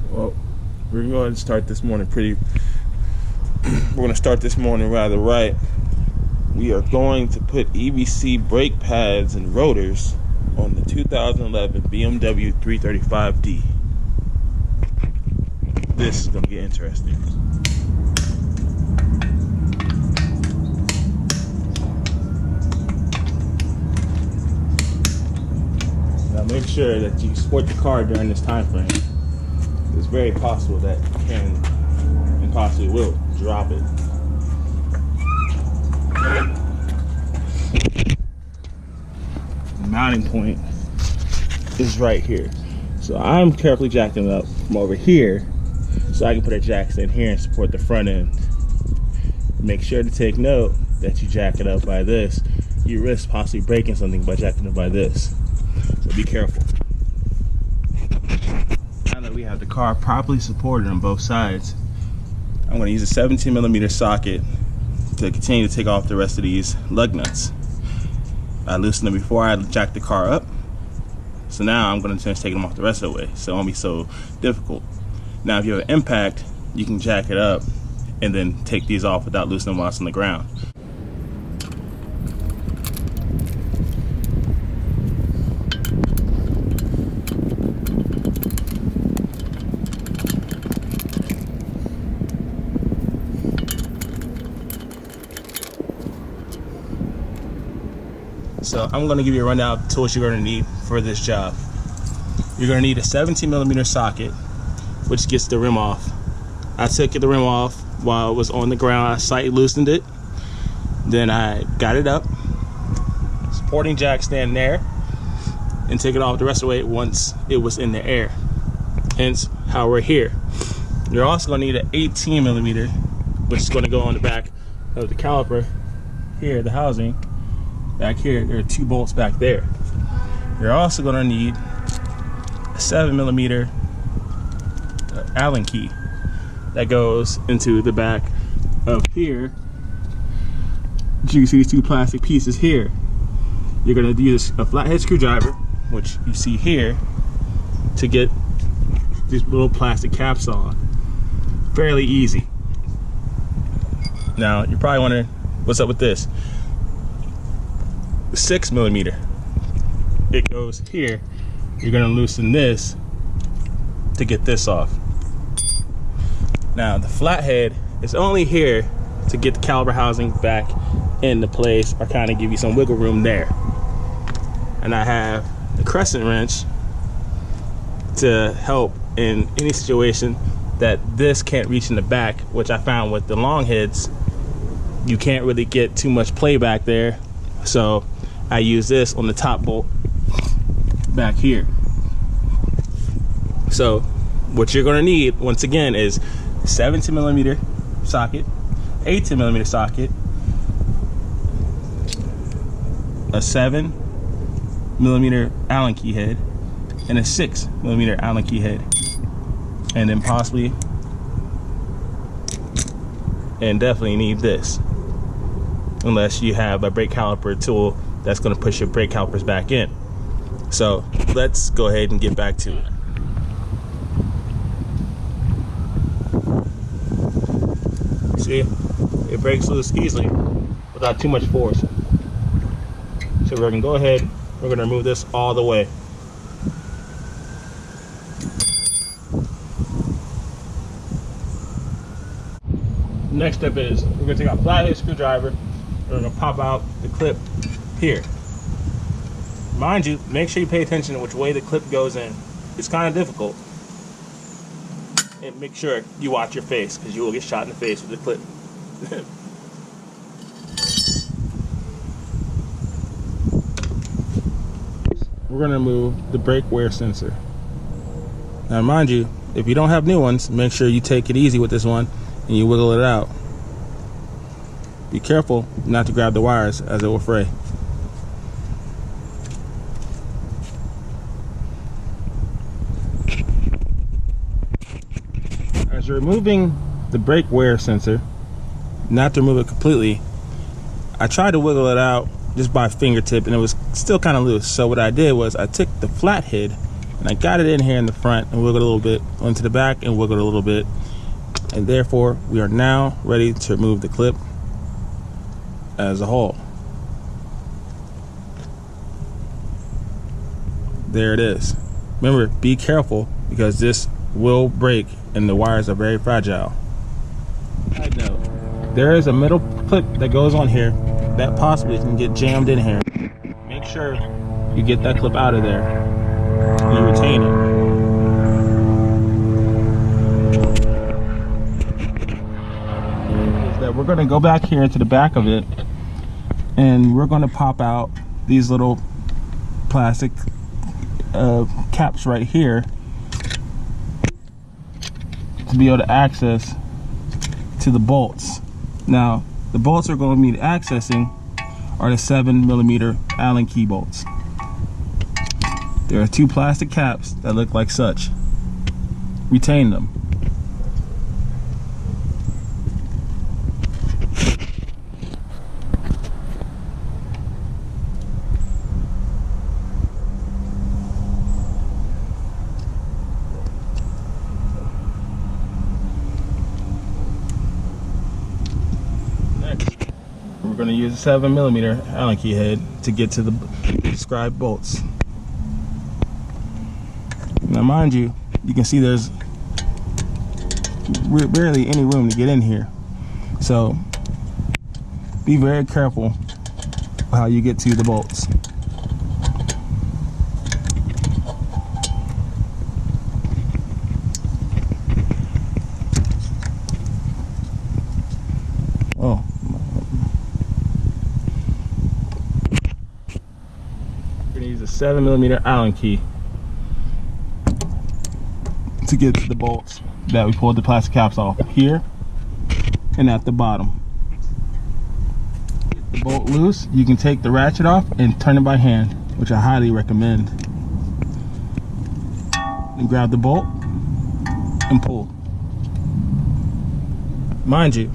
Well, we're going to start this morning rather right. We are going to put EBC brake pads and rotors on the 2011 BMW 335D. This is going to get interesting. Now make sure that you support the car during this time frame. It's very possible that you can and possibly will drop it. The mounting point is right here. So I'm carefully jacking it up from over here so I can put a jack stand here and support the front end. Make sure to take note that you jack it up by this. You risk possibly breaking something by jacking it by this. So be careful. Now that we have the car properly supported on both sides, I'm going to use a 17mm socket to continue to take off the rest of these lug nuts. I loosened them before I jacked the car up, so now I'm going to finish taking them off the rest of the way, so it won't be so difficult. Now if you have an impact, you can jack it up and then take these off without loosening them while it's on the ground. So I'm going to give you a rundown of the tools you're going to need for this job. You're going to need a 17mm socket, which gets the rim off. I took the rim off while it was on the ground. I slightly loosened it. Then I got it up, supporting jack stand there, and took it off the rest of the way once it was in the air. Hence how we're here. You're also going to need an 18mm, which is going to go on the back of the caliper here, the housing. Back here, there are 2 bolts back there. You're also going to need a 7mm Allen key that goes into the back of here. You can see these 2 plastic pieces here. You're going to use a flathead screwdriver, which you see here, to get these little plastic caps on. Fairly easy. Now, you're probably wondering, what's up with this? 6mm. It goes here. You're going to loosen this to get this off. Now the flathead is only here to get the caliper housing back into place, or kind of give you some wiggle room there. And I have the crescent wrench to help in any situation that this can't reach in the back, which I found with the long heads you can't really get too much play back there. So I use this on the top bolt back here. So what you're going to need, once again, is 17mm socket, 18mm socket, a 7mm Allen key head, and a 6mm Allen key head. And then possibly, and definitely need this, unless you have a brake caliper tool that's going to push your brake calipers back in. So let's go ahead and get back to it. See, it breaks loose easily without too much force. So we're going to go ahead, we're going to remove this all the way. Next step is we're going to take out a flathead screwdriver. We're going to pop out the clip here. Mind you, make sure you pay attention to which way the clip goes in. It's kind of difficult. And make sure you watch your face, because you will get shot in the face with the clip. We're going to remove the brake wear sensor. Now mind you, if you don't have new ones, make sure you take it easy with this one and you wiggle it out. Be careful not to grab the wires, as it will fray. As you're removing the brake wear sensor, not to remove it completely, I tried to wiggle it out just by fingertip and it was still kind of loose. So what I did was I took the flathead And I got it in here in the front and wiggled a little bit, onto the back and wiggled a little bit. And therefore, we are now ready to remove the clip as a whole. There it is. Remember, be careful because this will break and the wires are very fragile. Side note, there is a middle clip that goes on here that possibly can get jammed in here. Make sure you get that clip out of there and you retain it. Is that we're going to go back here to the back of it and we're going to pop out these little plastic caps right here to be able to access to the bolts. Now the bolts we're going to be accessing are the 7mm Allen key bolts. There are two plastic caps that look like such. Retain them. We're going to use a 7mm Allen key head to get to the described bolts. Now mind you, you can see there's barely any room to get in here. So be very careful how you get to the bolts. Oh. We're going to use a 7mm Allen key to get to the bolts that we pulled the plastic caps off here and at the bottom. Get the bolt loose, you can take the ratchet off and turn it by hand, which I highly recommend. And grab the bolt and pull. Mind you,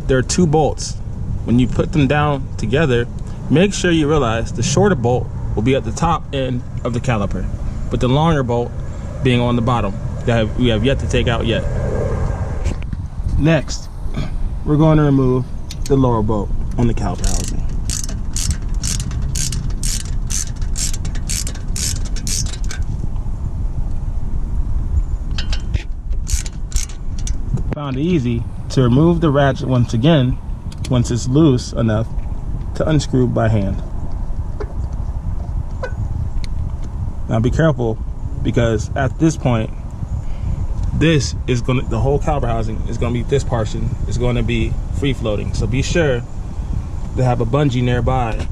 there are two bolts. When you put them down together, make sure you realize the shorter bolt will be at the top end of the caliper, but the longer bolt being on the bottom that we have yet to take out yet. Next, we're going to remove the lower bolt on the caliper housing. Found it easy to remove the ratchet once again, once it's loose enough to unscrew by hand. Now be careful, because at this point, this is going to, the whole caliper housing is going to be, this portion is going to be free floating. So be sure to have a bungee nearby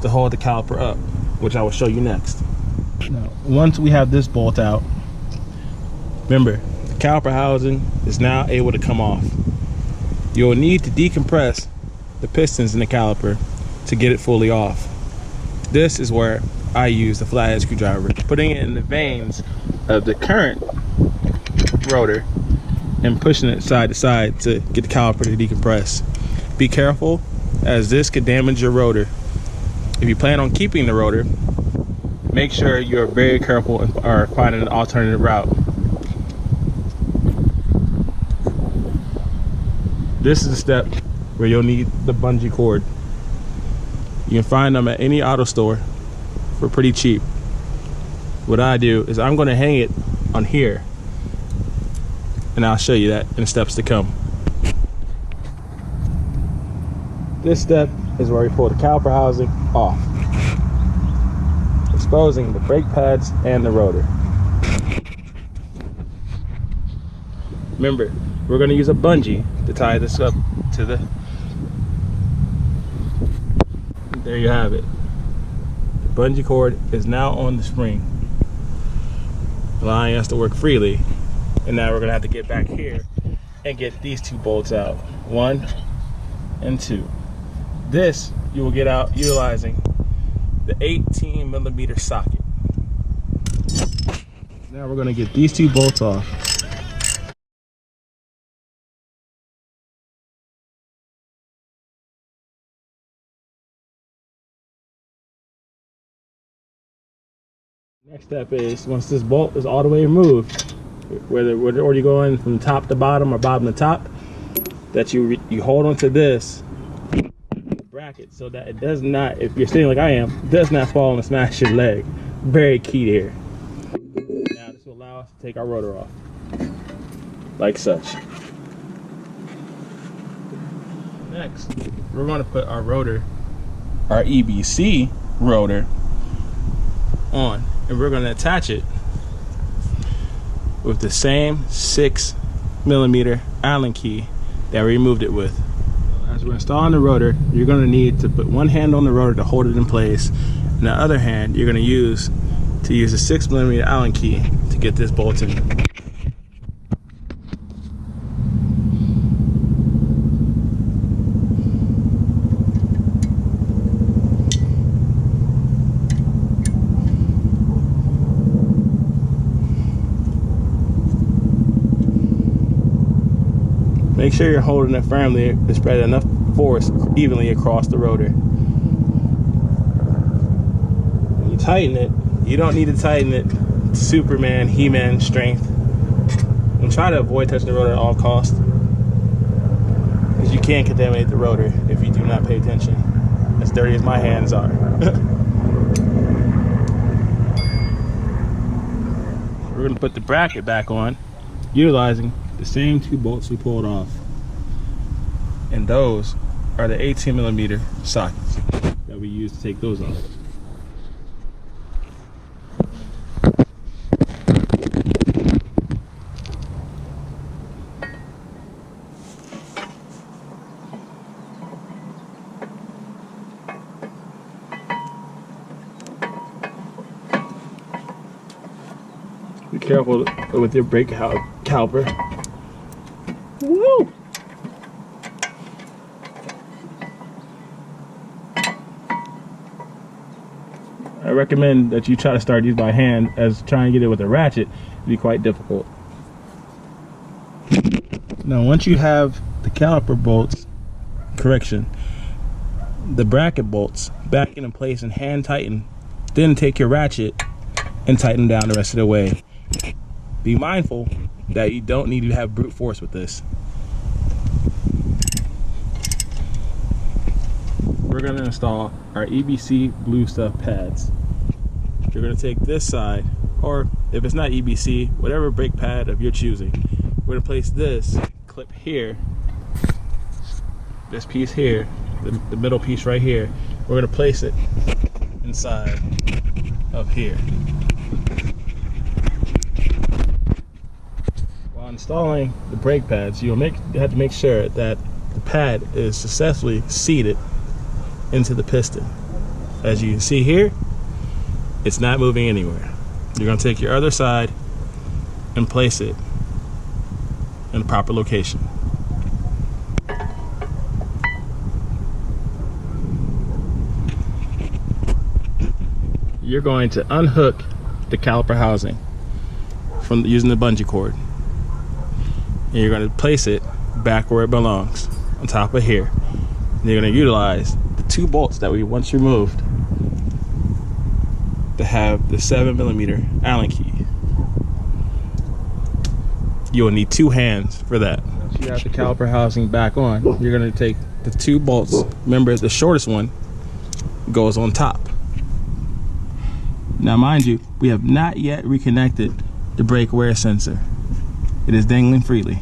to hold the caliper up, which I will show you next. Now, once we have this bolt out, remember, the caliper housing is now able to come off. You'll need to decompress the pistons in the caliper to get it fully off. This is where I use the flathead screwdriver, putting it in the vanes of the current rotor and pushing it side to side to get the caliper to decompress. Be careful, as this could damage your rotor. If you plan on keeping the rotor, make sure you're very careful and are finding an alternative route. This is the step where you'll need the bungee cord. You can find them at any auto store for pretty cheap. What I do is I'm going to hang it on here, and I'll show you that in steps to come. This step is where we pull the caliper housing off, exposing the brake pads and the rotor. Remember, we're going to use a bungee to tie this up to the, there you have it. The bungee cord is now on the spring, allowing us to work freely. And now we're going to have to get back here and get these two bolts out, 1 and 2. This you will get out utilizing the 18mm socket. Now we're going to get these two bolts off. Next step is, once this bolt is all the way removed, whether you're going from top to bottom or bottom to top, that you hold onto this bracket so that it does not, if you're sitting like I am, does not fall and smash your leg. Very key here. Now this will allow us to take our rotor off, like such. Next, we're going to put our rotor, our EBC rotor, on, and we're going to attach it with the same 6mm Allen key that we removed it with. As we're installing the rotor, you're going to need to put one hand on the rotor to hold it in place, and the other hand you're going to use the 6mm Allen key to get this bolt in. Make sure you're holding it firmly to spread enough force evenly across the rotor. When you tighten it, you don't need to tighten it Superman, He-Man strength. And try to avoid touching the rotor at all costs, because you can contaminate the rotor if you do not pay attention, as dirty as my hands are. We're going to put the bracket back on, utilizing the same 2 bolts we pulled off, and those are the 18mm sockets that we use to take those off. Be careful with your brake caliper. Woo! I recommend that you try to start these by hand, as trying to get it with a ratchet would be quite difficult. Now once you have the caliper bolts, the bracket bolts back in place and hand tighten, then take your ratchet and tighten down the rest of the way. Be mindful that you don't need to have brute force with this. We're going to install our EBC Bluestuff pads. You're going to take this side, or if it's not EBC, whatever brake pad of your choosing. We're going to place this clip here, this piece here, the middle piece right here. We're going to place it inside of here. While installing the brake pads, you have to make sure that the pad is successfully seated into the piston. As you can see here, it's not moving anywhere. You're going to take your other side and place it in the proper location. You're going to unhook the caliper housing from using the bungee cord, and you're going to place it back where it belongs, on top of here. And you're going to utilize the 2 bolts that we once removed to have the 7mm Allen key. You will need 2 hands for that. Once you have the caliper housing back on, you're going to take the 2 bolts. Remember, the shortest one goes on top. Now mind you, we have not yet reconnected the brake wear sensor. It is dangling freely.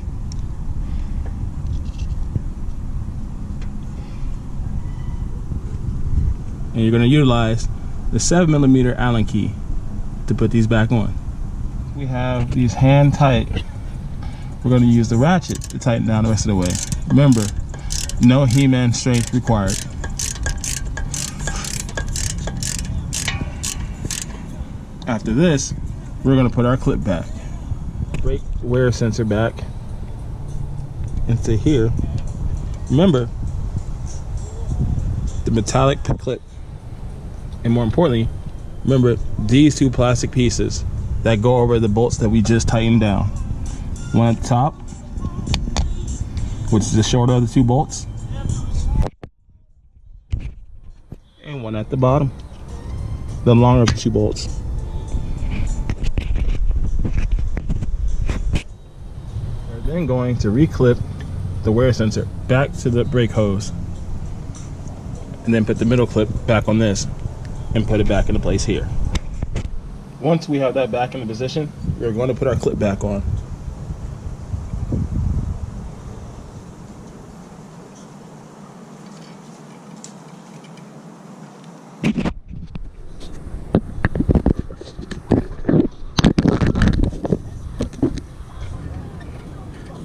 And you're going to utilize the 7mm Allen key to put these back on. We have these hand tight. We're going to use the ratchet to tighten down the rest of the way. Remember, no He-Man strength required. After this, we're going to put our clip back. Brake wear sensor back into here. Remember, the metallic clip. And more importantly, remember these 2 plastic pieces that go over the bolts that we just tightened down. One at the top, which is the shorter of the 2 bolts, and one at the bottom, the longer of the 2 bolts. Then going to reclip the wear sensor back to the brake hose, and then put the middle clip back on this and put it back into place here. Once we have that back in the position, we're going to put our clip back on.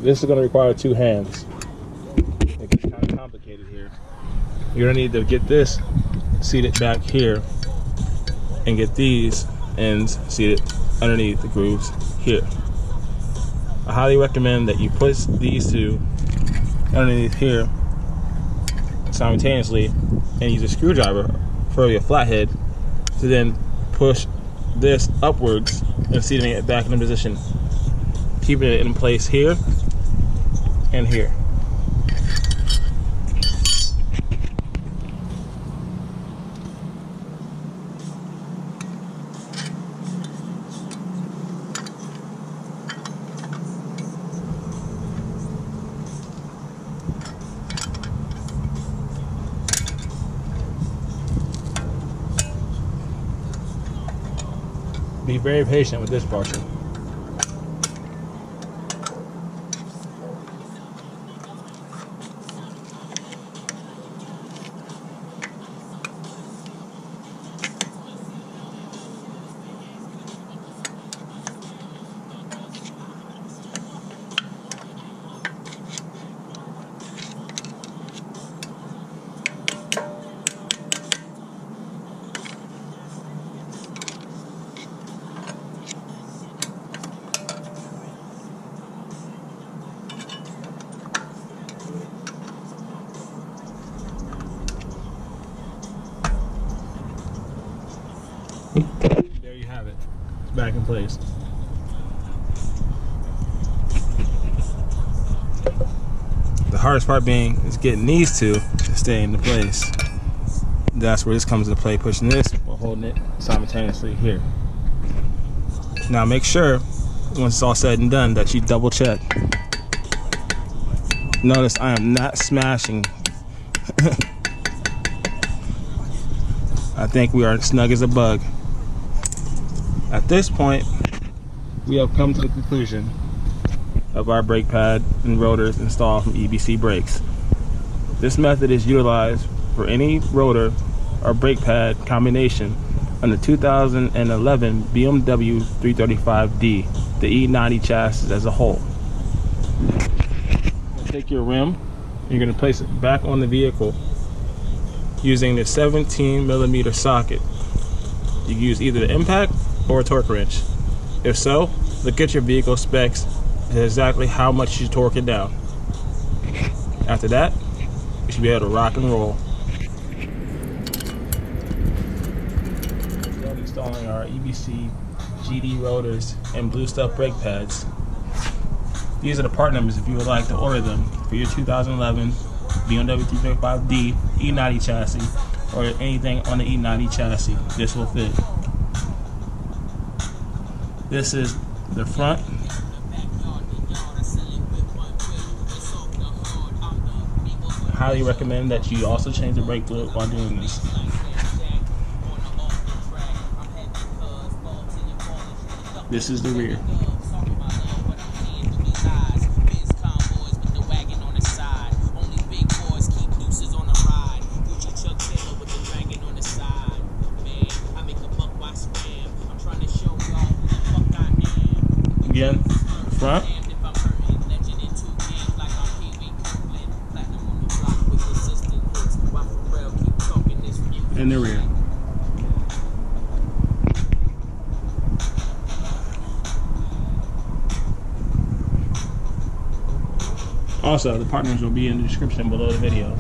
This is going to require two hands. It gets kind of complicated here. You're going to need to get this seated back here and get these ends seated underneath the grooves here. I highly recommend that you put these two underneath here simultaneously and use a screwdriver for your flathead to then push this upwards and seating it back in position, keeping it in place here and here. Be very patient with this portion. There you have it. It's back in place. The hardest part being is getting these two to stay into place. That's where this comes into play, pushing this while holding it simultaneously here. Now make sure, once it's all said and done, that you double check. Notice I am not smashing. I think we are snug as a bug. At this point, we have come to the conclusion of our brake pad and rotors installed from EBC Brakes. This method is utilized for any rotor or brake pad combination on the 2011 BMW 335D, the E90 chassis as a whole. Take your rim, you're going to place it back on the vehicle using the 17mm socket. You can use either the impact or a torque wrench. If so, look at your vehicle specs and exactly how much you torque it down. After that, you should be able to rock and roll. We're installing our EBC GD rotors and Bluestuff brake pads. These are the part numbers if you would like to order them for your 2011 BMW 335D E90 chassis or anything on the E90 chassis. This will fit. This is the front. I highly recommend that you also change the brake fluid while doing this. This is the rear. Again, front. And the rear. Also, the partners will be in the description below the video.